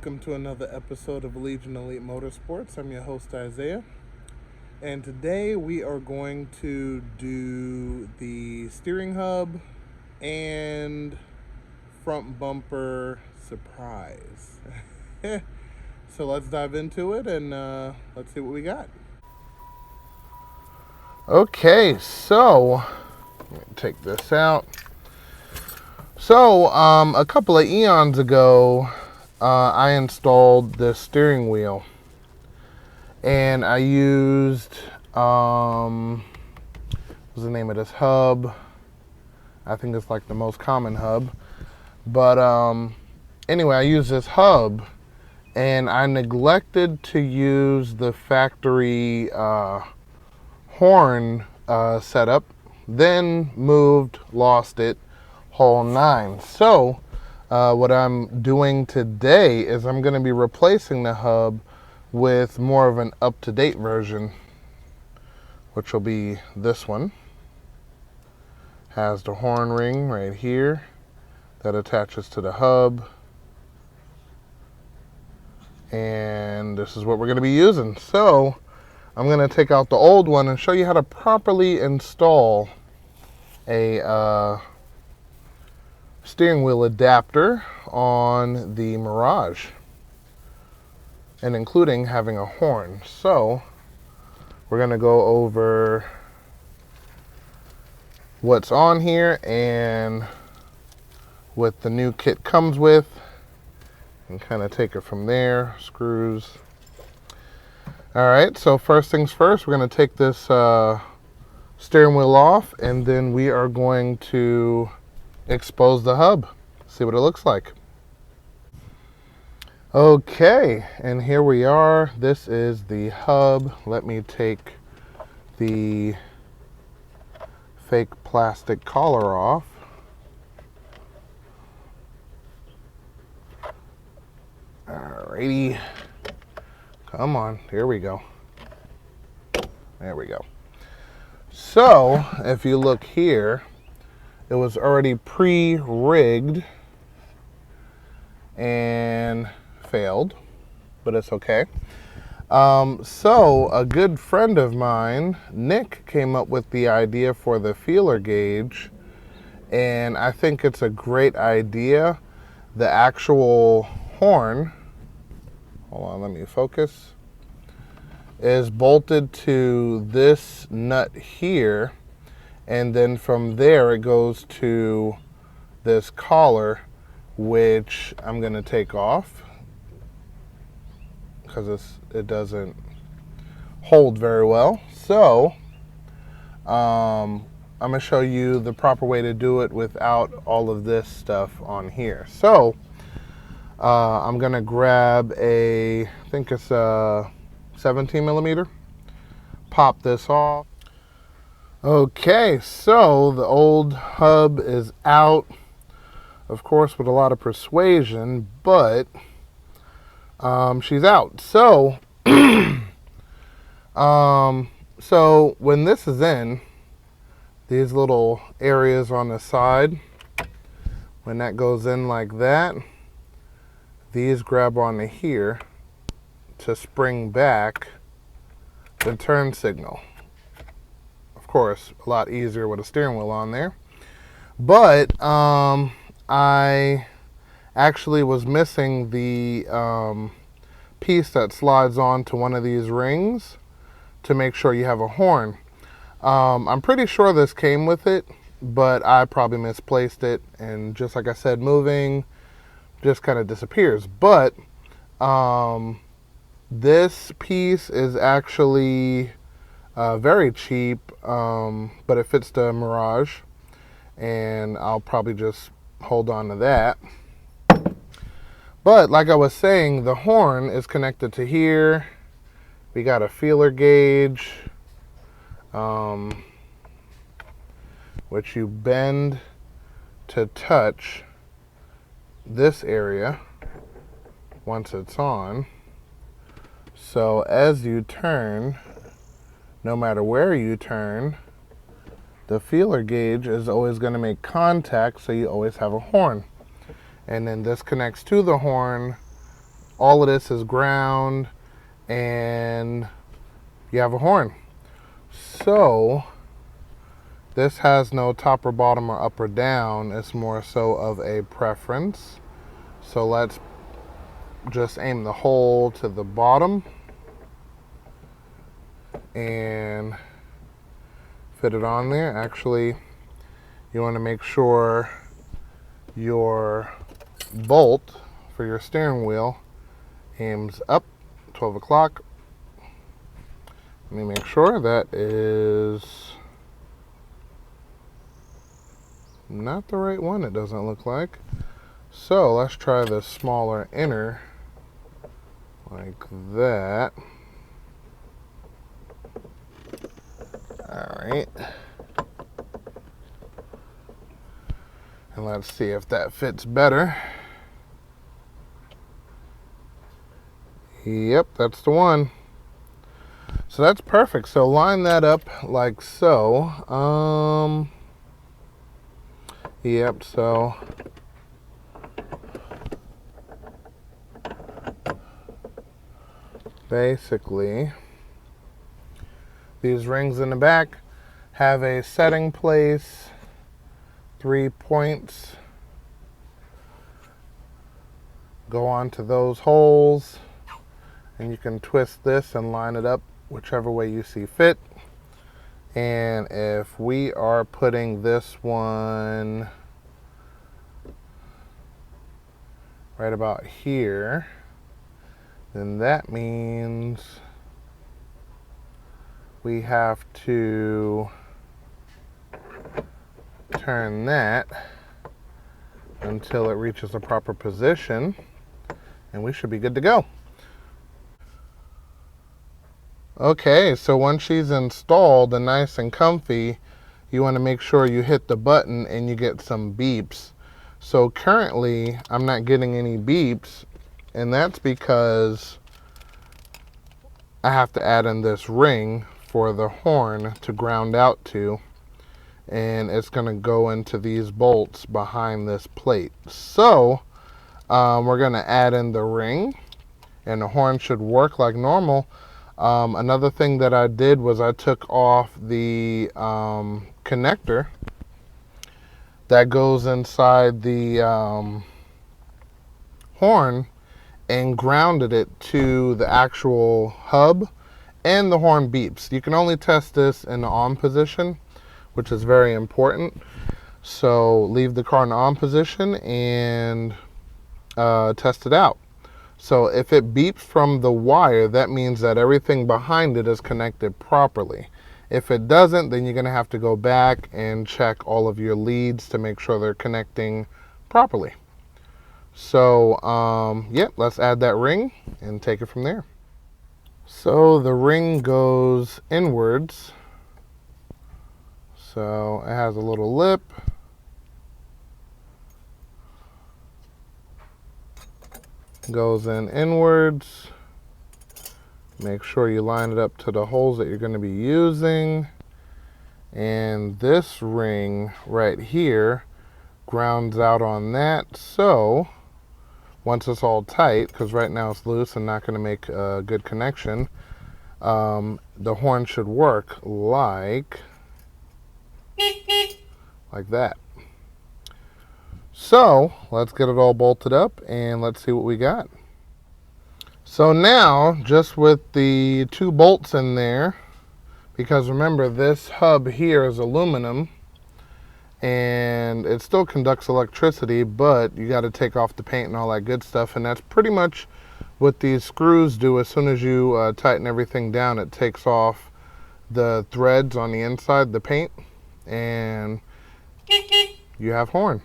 welcome to another episode of Legion Elite Motorsports. I'm your host, Isaiah. And today we are going to do the steering hub and front bumper surprise. So let's dive into it and let's see what we got. Okay, so let me take this out. So a couple of eons ago, I installed this steering wheel, and I used what's the name of this hub? I think it's like the most common hub, but anyway, I used this hub, and I neglected to use the factory horn setup. Then moved, lost it, whole nine. So what I'm doing today is I'm going to be replacing the hub with more of an up-to-date version, which will be this one. Has the horn ring right here that attaches to the hub, and this is what we're going to be using. So I'm going to take out the old one and show you how to properly install a steering wheel adapter on the Mirage, and including having a horn. So we're going to go over what's on here and what the new kit comes with, and kind of take it from there. Screws. All right, so first things first, we're going to take this steering wheel off, and then we are going to expose the hub, see what it looks like. Okay, and here we are. This is the hub. Let me take the fake plastic collar off. Alrighty, come on, here we go. There we go. So if you look here, it was already pre-rigged and failed, but it's okay. So a good friend of mine, Nick, came up with the idea for the feeler gauge, and I think it's a great idea. The actual horn, hold on, let me focus, is bolted to this nut here, and then from there it goes to this collar, which I'm going to take off because it doesn't hold very well. So I'm going to show you the proper way to do it without all of this stuff on here. So I'm going to grab I think it's a 17 millimeter, pop this off. Okay, so the old hub is out, of course, with a lot of persuasion, but she's out. So, so when this is in, these little areas on the side, when that goes in like that, these grab onto here to spring back the turn signal. Of course, a lot easier with a steering wheel on there. But I actually was missing the piece that slides onto one of these rings to make sure you have a horn. I'm pretty sure this came with it, but I probably misplaced it, and just like I said, moving just kind of disappears. But this piece is actually very cheap, but it fits the Mirage, and I'll probably just hold on to that. But like I was saying, the horn is connected to here. We got a feeler gauge, which you bend to touch this area once it's on. So as you turn, no matter where you turn, the feeler gauge is always going to make contact, so you always have a horn. And then this connects to the horn all of this is ground, and you have a horn. So this has no top or bottom or up or down. It's more so of a preference. So let's just aim the hole to the bottom and fit it on there. Actually, you want to make sure your bolt for your steering wheel aims up, 12 o'clock. Let me make sure that is not the right one, it doesn't look like. So let's try the smaller inner, like that. All right. And let's see if that fits better. Yep, that's the one. So that's perfect. So line that up like so. Yep, so basically these rings in the back have a setting place, 3 points go onto those holes, and you can twist this and line it up whichever way you see fit. And if we are putting this one right about here, then that means we have to turn that until it reaches the proper position, and we should be good to go. Okay, so once she's installed and nice and comfy, you want to make sure you hit the button and you get some beeps. So currently, I'm not getting any beeps, and that's because I have to add in this ring for the horn to ground out to, and it's going to go into these bolts behind this plate. So we're going to add in the ring, and the horn should work like normal. Another thing that I did was I took off the connector that goes inside the horn and grounded it to the actual hub, and the horn beeps. You can only test this in the on position, which is very important. So leave the car in the on position and test it out. So if it beeps from the wire, that means that everything behind it is connected properly. If it doesn't, then you're going to have to go back and check all of your leads to make sure they're connecting properly. So, yeah, let's add that ring and take it from there. So the ring goes inwards. So it has a little lip. Goes in inwards. Make sure you line it up to the holes that you're going to be using. And this ring right here grounds out on that. So once it's all tight, because right now it's loose and not going to make a good connection, the horn should work like that. So let's get it all bolted up and let's see what we got. So now, just with the 2 bolts in there, because remember this hub here is aluminum and it still conducts electricity, but you got to take off the paint and all that good stuff, and that's pretty much what these screws do. As soon as you tighten everything down, it takes off the threads on the inside, the paint, and you have horn.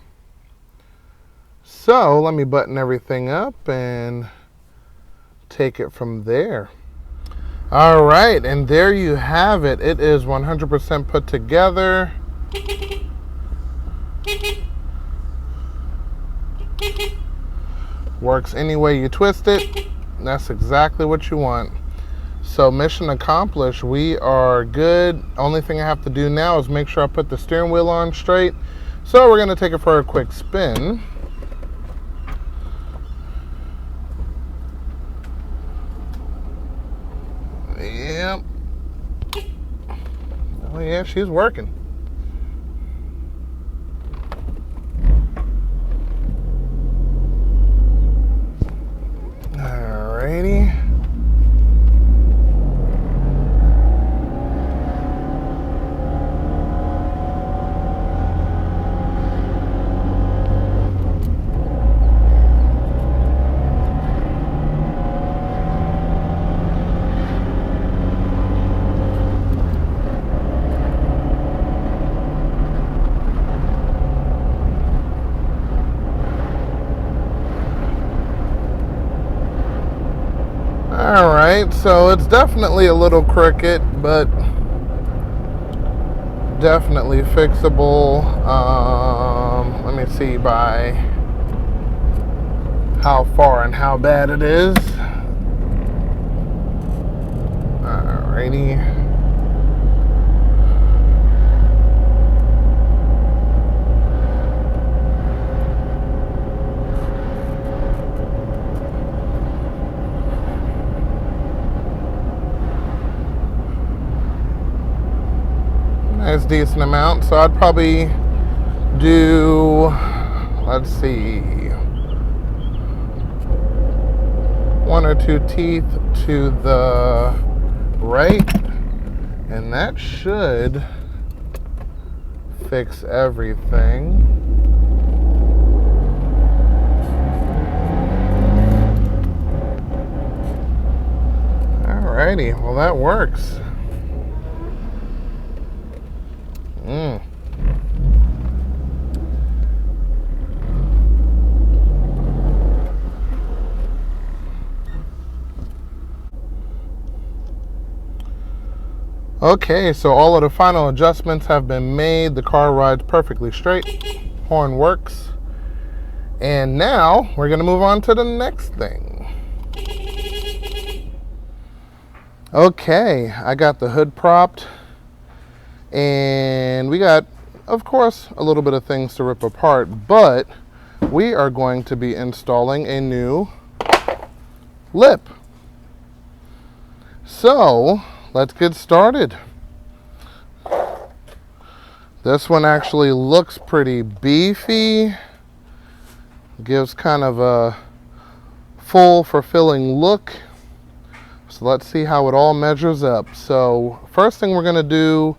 So let me button everything up and take it from there. All right, and there you have it. It is 100% put together. Works any way you twist it. That's exactly what you want. So mission accomplished. We are good. Only thing I have to do now is make sure I put the steering wheel on straight. So we're going to take it for a quick spin. Yep. Oh yeah, she's working. Alrighty. Alright, so it's definitely a little crooked, but definitely fixable. Let me see by how far and how bad it is. Alrighty. Nice decent amount. So I'd probably do, let's see, 1 or 2 teeth to the right, and that should fix everything. Alrighty, well that works. Okay, so all of the final adjustments have been made. The car rides perfectly straight. Horn works. And now we're going to move on to the next thing. Okay, I got the hood propped. And we got, of course, a little bit of things to rip apart. But we are going to be installing a new lip. So let's get started. This one actually looks pretty beefy. Gives kind of a full, fulfilling look. So let's see how it all measures up. So first thing we're gonna do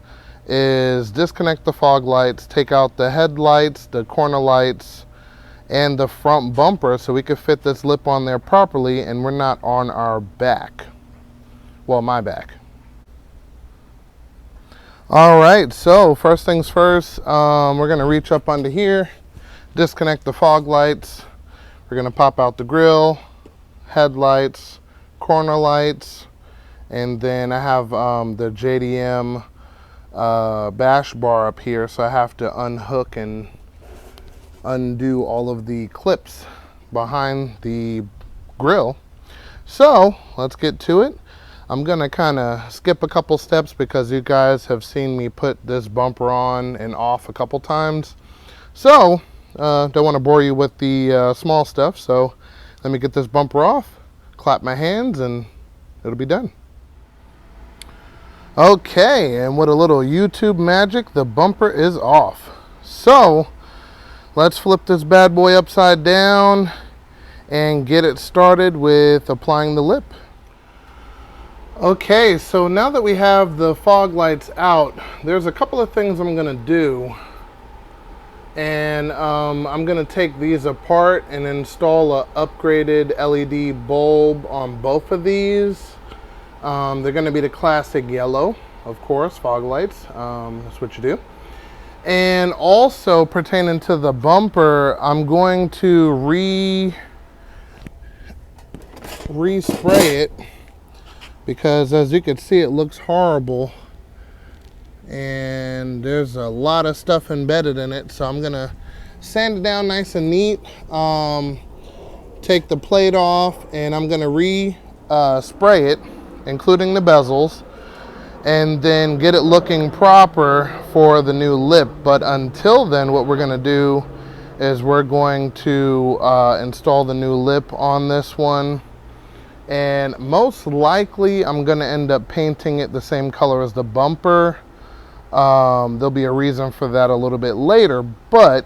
is disconnect the fog lights, take out the headlights, the corner lights, and the front bumper so we can fit this lip on there properly and we're not on our back. Well, my back. All right, so first things first, we're gonna reach up under here, disconnect the fog lights. We're gonna pop out the grill, headlights, corner lights, and then I have the JDM bash bar up here, so I have to unhook and undo all of the clips behind the grill. So let's get to it. I'm gonna kind of skip a couple steps because you guys have seen me put this bumper on and off a couple times. So don't want to bore you with the small stuff. So let me get this bumper off, clap my hands, and it'll be done. Okay, and with a little YouTube magic, the bumper is off. So let's flip this bad boy upside down and get it started with applying the lip. Okay, so now that we have the fog lights out, there's a couple of things I'm gonna do. And I'm gonna take these apart and install a upgraded LED bulb on both of these. They're gonna be the classic yellow, of course, fog lights. That's what you do. And also pertaining to the bumper, I'm going to re-spray it, because as you can see, it looks horrible and there's a lot of stuff embedded in it. So I'm gonna sand it down nice and neat, take the plate off, and I'm gonna spray it, including the bezels, and then get it looking proper for the new lip. But until then, what we're gonna do is we're going to install the new lip on this one. And most likely I'm gonna end up painting it the same color as the bumper. There'll be a reason for that a little bit later, but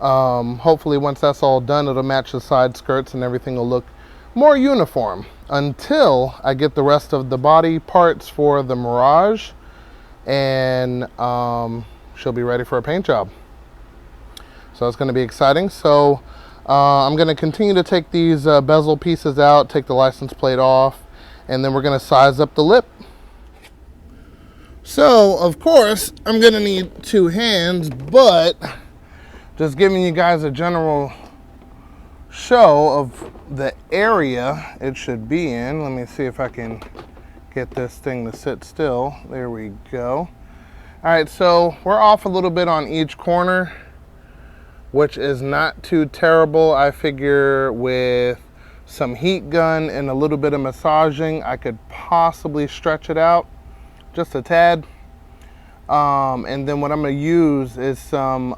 hopefully once that's all done, it'll match the side skirts and everything will look more uniform until I get the rest of the body parts for the Mirage, and she'll be ready for a paint job. So it's going to be exciting. So I'm going to continue to take these bezel pieces out, take the license plate off, and then we're going to size up the lip. So of course I'm going to need 2 hands, but just giving you guys a general show of the area it should be in. Let me see if I can get this thing to sit still. There we go. All right, so we're off a little bit on each corner, which is not too terrible. I figure with some heat gun and a little bit of massaging, I could possibly stretch it out just a tad. And then what I'm gonna use is some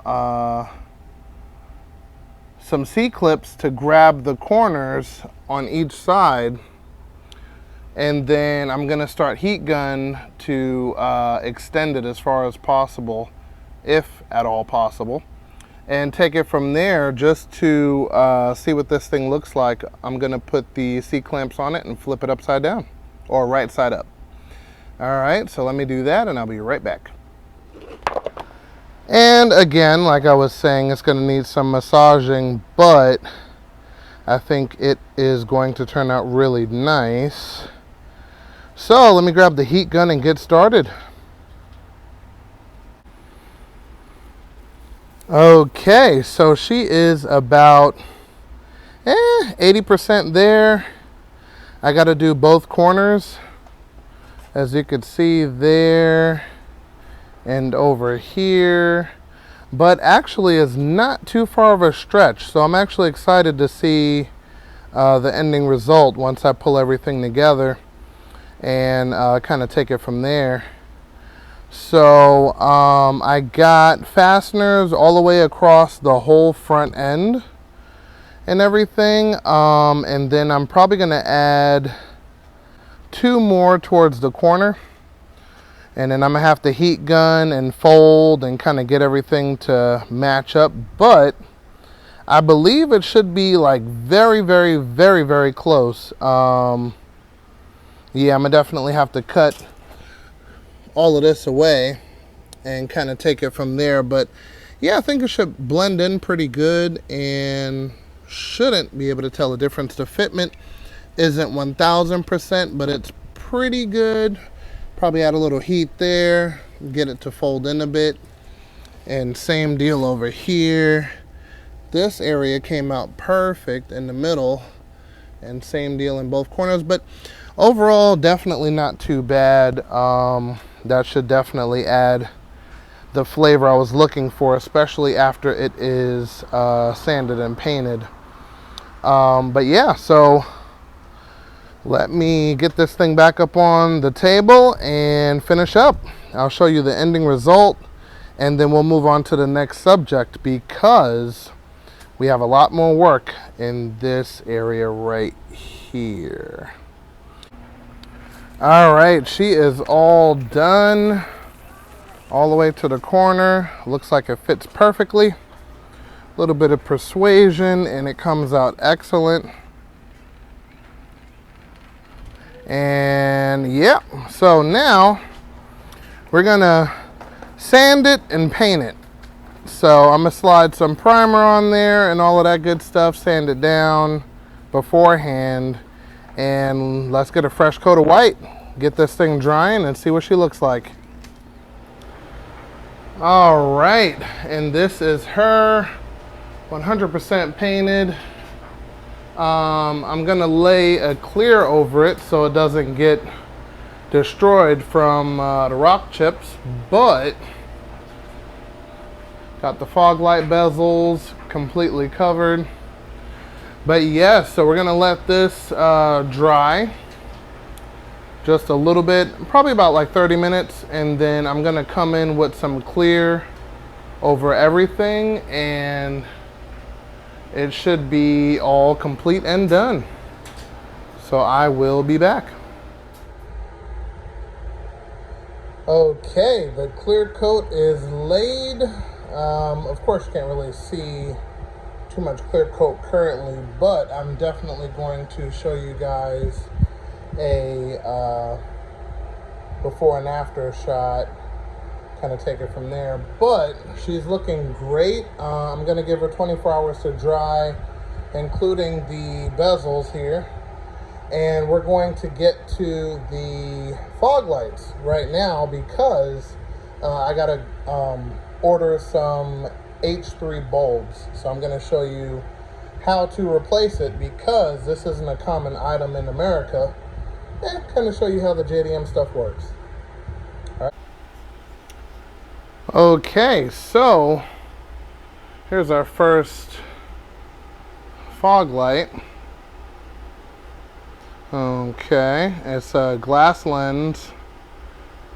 C-clips to grab the corners on each side, and then I'm gonna start heat gun to extend it as far as possible, if at all possible, and take it from there just to see what this thing looks like. I'm gonna put the C-clamps on it and flip it upside down, or right side up. All right, so let me do that and I'll be right back. And again, like I was saying, it's going to need some massaging, but I think it is going to turn out really nice. So let me grab the heat gun and get started. Okay, so she is about 80% there. I got to do both corners, as you can see there and over here, but actually is not too far of a stretch. So I'm actually excited to see the ending result once I pull everything together and kind of take it from there. So I got fasteners all the way across the whole front end and everything, and then I'm probably gonna add 2 more towards the corner. And then I'm gonna have to heat gun and fold and kind of get everything to match up. But I believe it should be like very, very, very, very close. Yeah, I'm gonna definitely have to cut all of this away and kind of take it from there. But yeah, I think it should blend in pretty good and shouldn't be able to tell the difference. The fitment isn't 1000%, but it's pretty good. Probably add a little heat there, get it to fold in a bit. And same deal over here. This area came out perfect in the middle, and same deal in both corners. But overall, definitely not too bad. That should definitely add the flavor I was looking for, especially after it is sanded and painted. But yeah, so let me get this thing back up on the table and finish up. I'll show you the ending result, and then we'll move on to the next subject, because we have a lot more work in this area right here. All right, she is all done all the way to the corner. Looks like it fits perfectly. A little bit of persuasion and it comes out excellent. And yeah, so now we're gonna sand it and paint it. So I'm gonna slide some primer on there and all of that good stuff, sand it down beforehand, and let's get a fresh coat of white, get this thing drying and see what she looks like. All right, and this is her 100% painted. I'm gonna lay a clear over it so it doesn't get destroyed from the rock chips, but got the fog light bezels completely covered. But yes, so we're gonna let this dry just a little bit, probably about like 30 minutes, and then I'm gonna come in with some clear over everything, and it should be all complete and done. So I will be back. Okay, the clear coat is laid. Of course, you can't really see too much clear coat currently, but I'm definitely going to show you guys a before and after shot, kind of take it from there. But she's looking great. I'm going to give her 24 hours to dry, including the bezels here. And we're going to get to the fog lights right now because I got to order some H3 bulbs. So I'm going to show you how to replace it because this isn't a common item in America. And kind of show you how the JDM stuff works. All right. Okay, so here's our first fog light. Okay, it's a glass lens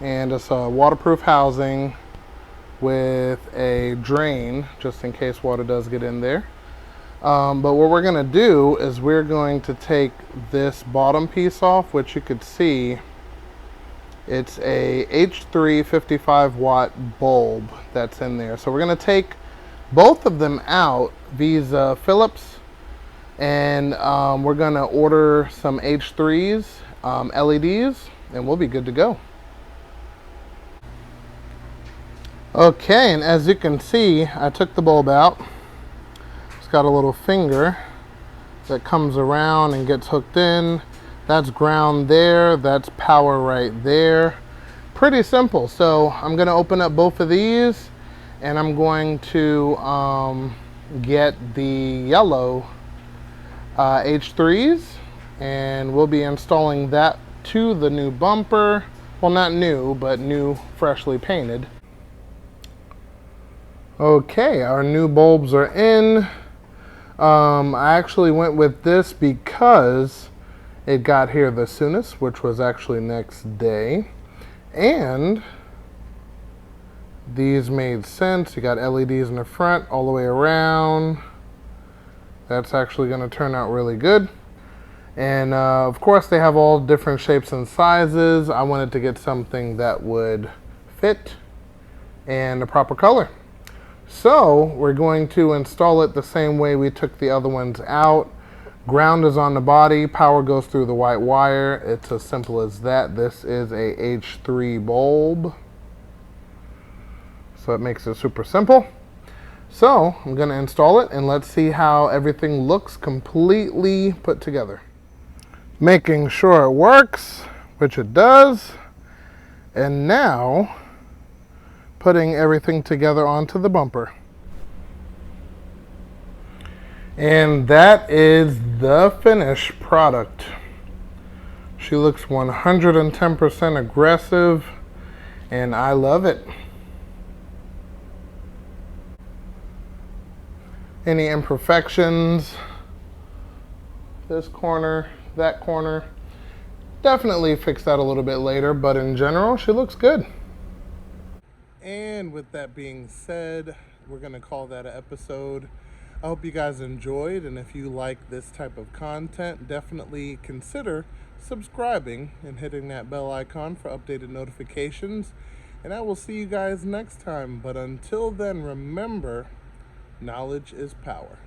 and it's a waterproof housing with a drain just in case water does get in there. But what we're going to do is we're going to take this bottom piece off, which you could see it's a H3 55 watt bulb that's in there. So we're going to take both of them out, these Phillips, and we're going to order some H3s, LEDs, and we'll be good to go. Okay, and as you can see, I took the bulb out. It's got a little finger that comes around and gets hooked in. That's ground there, that's power right there. Pretty simple. So I'm going to open up both of these and I'm going to get the yellow H3s, and we'll be installing that to the new bumper. Well, not new, but new, freshly painted. Okay, our new bulbs are in. I actually went with this because it got here the soonest, which was actually next day. And these made sense. You got LEDs in the front all the way around. That's actually going to turn out really good. And of course they have all different shapes and sizes. I wanted to get something that would fit and the proper color. So we're going to install it the same way we took the other ones out. Ground is on the body, power goes through the white wire. It's as simple as that. This is a H3 bulb, so it makes it super simple. So I'm going to install it and let's see how everything looks completely put together. Making sure it works, which it does. And now putting everything together onto the bumper. And that is the finished product. She looks 110% aggressive and I love it. Any imperfections, this corner, that corner, definitely fix that a little bit later, but in general, she looks good. And with that being said, we're going to call that an episode. I hope you guys enjoyed, and if you like this type of content, definitely consider subscribing and hitting that bell icon for updated notifications. And I will see you guys next time, but until then, remember, knowledge is power.